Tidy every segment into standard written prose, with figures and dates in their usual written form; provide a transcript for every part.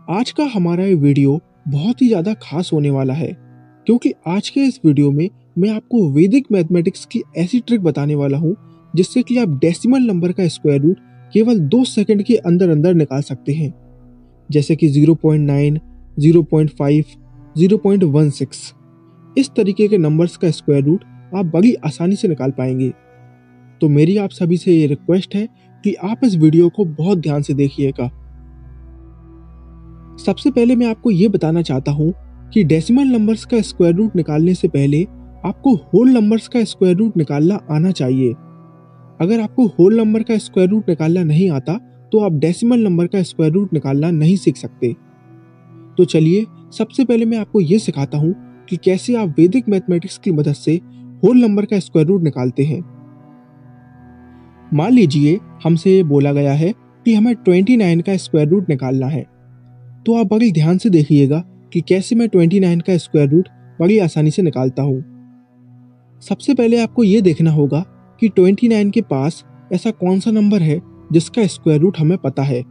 आज का हमारा ये वीडियो बहुत ही ज़्यादा खास होने वाला है, क्योंकि आज के इस वीडियो में मैं आपको वैदिक मैथमेटिक्स की ऐसी ट्रिक बताने वाला हूँ जिससे कि आप डेसिमल नंबर का स्क्वायर रूट केवल 2 सेकंड के अंदर अंदर निकाल सकते हैं, जैसे कि 0.9, 0.5, 0.16। इस तरीके के नंबर्स का स्क्वायर रूट आप बड़ी आसानी से निकाल पाएंगे। तो मेरी आप सभी से ये रिक्वेस्ट है कि आप इस वीडियो को बहुत ध्यान से देखिएगा। सबसे पहले मैं आपको ये बताना चाहता हूँ कि डेसिमल नंबर्स का स्क्वायर रूट निकालने से पहले आपको होल नंबर्स का स्क्वायर रूट निकालना आना चाहिए। अगर आपको होल नंबर का स्क्वायर रूट निकालना नहीं आता तो आप डेसिमल नंबर का स्क्वायर रूट निकालना नहीं सीख सकते। तो चलिए सबसे पहले मैं आपको ये सिखाता हूँ कि कैसे आप वैदिक मैथमेटिक्स की मदद से होल नंबर का स्क्वायर रूट निकालते हैं। मान लीजिए हमसे ये बोला गया है कि हमें 29 का स्क्वायर रूट निकालना है, तो आप बड़ी ध्यान से देखिएगा कि कैसे मैं 29 का स्क्वायर रूट बड़ी आसानी से निकालता हूँ। सबसे पहले आपको ये देखना होगा कि 29 के पास ऐसा कौन सा नंबर है जिसका स्क्वायर रूट हमें पता है।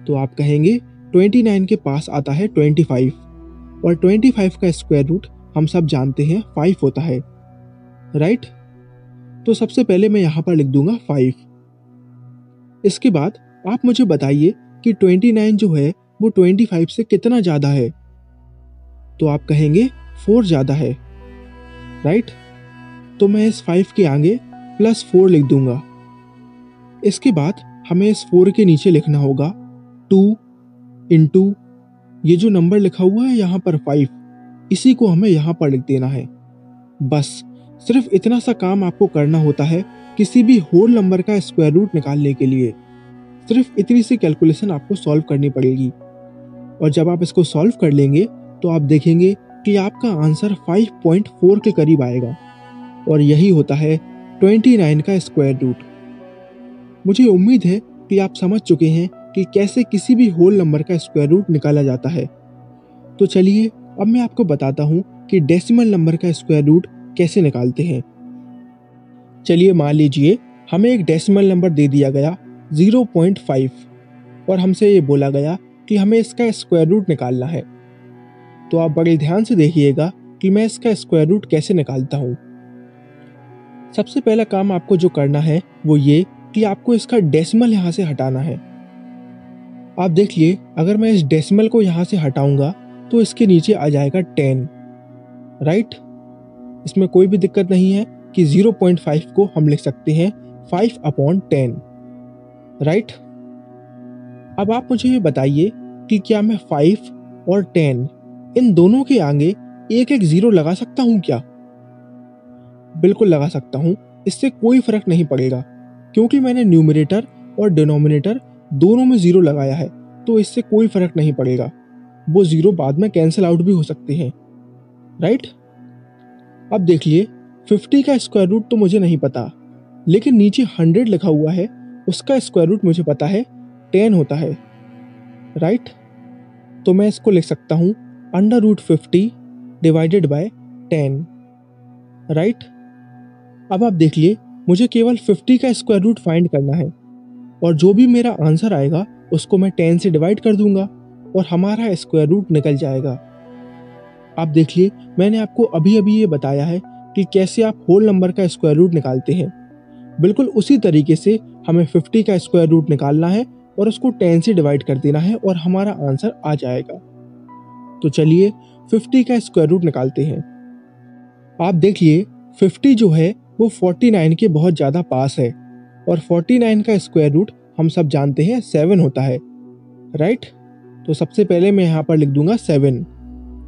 तो आप कहेंगे 29 के पास आता है 25, और 25 का स्क्वायर रूट हम सब जानते हैं 5 होता है, राइट। तो सबसे पहले मैं यहाँ पर लिख दूंगा 5। इसके बाद आप मुझे बताइए कि 29 जो है वो 25 से कितना ज़्यादा है। तो आप कहेंगे 4 ज़्यादा है, राइट। तो मैं इस 5 के आगे +4 लिख दूंगा। इसके बाद हमें इस 4 के नीचे लिखना होगा 2 इंटू ये जो नंबर लिखा हुआ है यहाँ पर 5, इसी को हमें यहाँ पर लिख देना है। बस सिर्फ इतना सा काम आपको करना होता है किसी भी होल नंबर का स्क्वायर रूट निकालने के लिए। सिर्फ इतनी सी कैलकुलेशन आपको सॉल्व करनी पड़ेगी, और जब आप इसको सॉल्व कर लेंगे तो आप देखेंगे कि आपका आंसर 5.4 के करीब आएगा, और यही होता है 29 का स्क्वायर रूट। मुझे उम्मीद है कि आप समझ चुके हैं कि कैसे किसी भी होल नंबर का स्क्वायर रूट निकाला जाता है। तो चलिए अब मैं आपको बताता हूँ कि डेसिमल नंबर का स्क्वायर रूट कैसे निकालते हैं। चलिए मान लीजिए हमें एक डेसिमल नंबर दे दिया गया 0.5, और हमसे ये बोला गया कि हमें इसका स्क्वायर रूट निकालना है। तो आप बड़े ध्यान से देखिएगा कि मैं इसका स्क्वायर रूट कैसे निकालता हूँ। सबसे पहला काम आपको जो करना है वो ये कि आपको इसका डेसिमल यहाँ से हटाना है। आप देखिए अगर मैं इस डेसिमल को यहाँ से हटाऊंगा तो इसके नीचे आ जाएगा 10, राइट। इसमें कोई भी दिक्कत नहीं है कि 0.5 को हम लिख सकते हैं 5/10, राइट। अब आप मुझे ये बताइए कि क्या मैं 5 और 10 इन दोनों के आगे एक एक 0 लगा सकता हूँ क्या? बिल्कुल लगा सकता हूँ, इससे कोई फर्क नहीं पड़ेगा, क्योंकि मैंने न्यूमरेटर और डिनोमिनेटर दोनों में 0 लगाया है, तो इससे कोई फर्क नहीं पड़ेगा। वो 0 बाद में कैंसिल आउट भी हो सकते हैं, राइट। अब देखिए 50 का स्क्वायर रूट तो मुझे नहीं पता, लेकिन नीचे 100 लिखा हुआ है, उसका स्क्वायर रूट मुझे पता है 10 होता है, राइट। तो मैं इसको लिख सकता हूँ √50 डिवाइडेड बाय 10, राइट। अब आप देखिए मुझे केवल 50 का स्क्वायर रूट फाइंड करना है, और जो भी मेरा आंसर आएगा उसको मैं 10 से डिवाइड कर दूंगा और हमारा स्क्वायर रूट निकल जाएगा। आप देखिए मैंने आपको अभी अभी ये बताया है कि कैसे आप होल नंबर का स्क्वायर रूट निकालते हैं। बिल्कुल उसी तरीके से हमें 50 का स्क्वायर रूट निकालना है और उसको 10 से डिवाइड कर देना है और हमारा आंसर आ जाएगा। तो चलिए 50 का स्क्वायर रूट निकालते हैं। आप देखिए 50 जो है वो 49 के बहुत ज़्यादा पास है, और 49 का स्क्वायर रूट हम सब जानते हैं 7 होता है, राइट। तो सबसे पहले मैं यहाँ पर लिख दूंगा 7।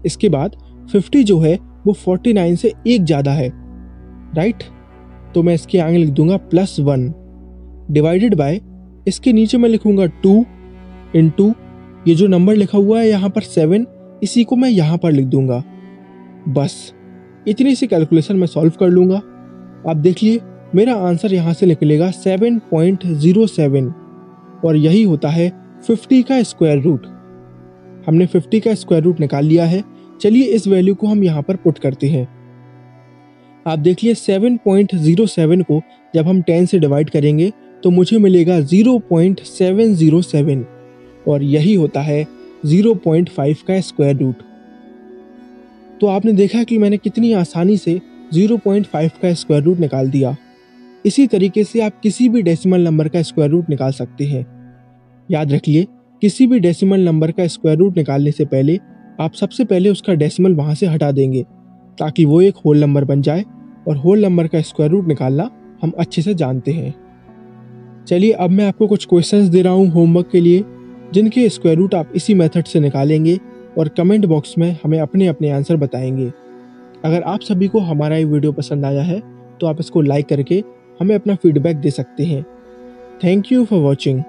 इसके बाद 50 जो है वो 49 से एक ज़्यादा है, राइट। तो मैं इसके आगे लिख दूंगा +1 डिवाइडेड बाय, इसके नीचे मैं लिखूंगा 2 इंटू ये जो नंबर लिखा हुआ है यहाँ पर 7, इसी को मैं यहाँ पर लिख दूंगा। बस इतनी सी कैलकुलेशन मैं सॉल्व कर लूँगा। आप देखिए मेरा आंसर यहाँ से निकलेगा 7.07, और यही होता है 50 का स्क्वायर रूट। हमने 50 का स्क्वायर रूट निकाल लिया है। चलिए इस वैल्यू को हम यहाँ पर पुट करते हैं। आप देखिए 7.07 को जब हम 10 से डिवाइड करेंगे तो मुझे मिलेगा 0.707, और यही होता है 0.5 का स्क्वायर रूट। तो आपने देखा कि मैंने कितनी आसानी से 0.5 का स्क्वायर रूट निकाल दिया। इसी तरीके से आप किसी भी डेसिमल नंबर का स्क्वायर रूट निकाल सकते हैं। याद रखिए, किसी भी डेसिमल नंबर का स्क्वायर रूट निकालने से पहले आप सबसे पहले उसका डेसिमल वहां से हटा देंगे, ताकि वो एक होल नंबर बन जाए, और होल नंबर का स्क्वायर रूट निकालना हम अच्छे से जानते हैं। चलिए अब मैं आपको कुछ क्वेश्चंस दे रहा हूँ होमवर्क के लिए, जिनके स्क्वायर रूट आप इसी मेथड से निकालेंगे और कमेंट बॉक्स में हमें अपने अपने आंसर बताएंगे। अगर आप सभी को हमारा ये वीडियो पसंद आया है तो आप इसको लाइक करके हमें अपना फीडबैक दे सकते हैं। Thank you for watching.